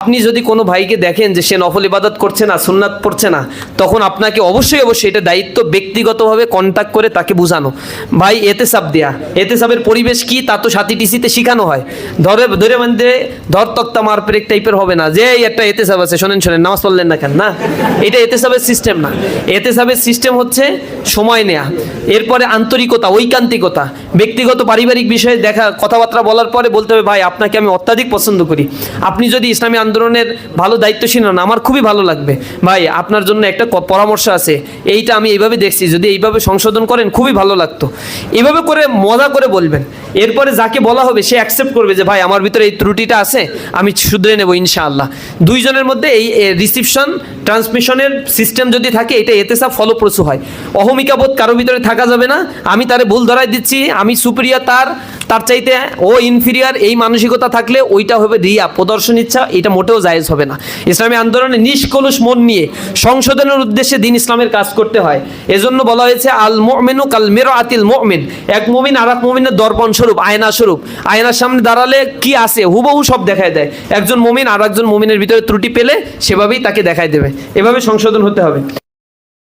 আপনি যদি কোনো ভাইকে দেখেন যে সে নফল ইবাদত করছে না, সুন্নাত পড়ছে না, তখন আপনাকে অবশ্যই এটা দায়িত্ব ব্যক্তিগতভাবে কন্ট্যাক্ট করে তাকে বোঝানো, ভাই এতেসাব দেয়া। এতেসাবের পরিবেশ কি তা তো সাথী টিসিতে শেখানো হয়। ধরে মানে ধর তক্তা মার পেরেক টাইপের হবে না যে এই একটা এতেসাব আছে, শোনেন নামাজ পড়লেন না কেন, না, এটা এতেসাবের সিস্টেম না। এতেসাবের সিস্টেম হচ্ছে সময় নেয়া, এরপরে আন্তরিকতা, ঐকান্তিকতা, ব্যক্তিগত পারিবারিক বিষয়ে দেখা কথাবার্তা বলার পরে বলতে হবে ভাই আপনাকে আমি অত্যাধিক পছন্দ করি, আপনি যদি ইসলামী আন্দোলনের ভালো দায়িত্বশীল হন আমার খুবই ভালো লাগবে, ভাই আপনার জন্য একটা পরামর্শ আছে, এইটা আমি এইভাবে দেখছি, যদি এইভাবে সংশোধন করেন খুবই ভালো লাগতো। এইভাবে করে মজা করে বলবেন। এরপরে যাকে বলা হবে সে অ্যাকসেপ্ট করবে যে ভাই আমার ভিতরে এই ত্রুটিটা আছে, আমি শুধরে নেব ইনশাআল্লাহ। দুইজনের মধ্যে এই রিসিপশন ট্রান্সমিশনের সিস্টেম যদি থাকে, এটা এতেসাব ফলপ্রসূ হয়। অহমিকাবোধ কারো ভিতরে থাকা যাবে না, আমি তারে ভুল ধরাই দিচ্ছি, আমি সুপিরিয়র, তার চাইতে ও ইনফিরিয়ার, এই মানসিকতা থাকলে ওইটা হবে রিয়া, প্রদর্শন ইচ্ছা, এটা মোটেও জায়েজ হবে না। ইসলামী আন্দোলনে নিষ্কলুষ মন নিয়ে সংশোধনের উদ্দেশ্যে দিন ইসলামের কাজ করতে হয়। এজন্য বলা হয়েছে আল মুমিনু কাল মিরআতিল মুমিন, এক মুমিন আর এক মুমিনের দর্পণ স্বরূপ, আয়না স্বরূপ। আয়নার সামনে দাঁড়ালে কি আছে হুবহু সব দেখায় দেয়, একজন মুমিন আর একজন মুমিনের ভিতরে ত্রুটি পেলে সেভাবেই তাকে দেখায় দেবে। এভাবে সংশোধন হতে হবে।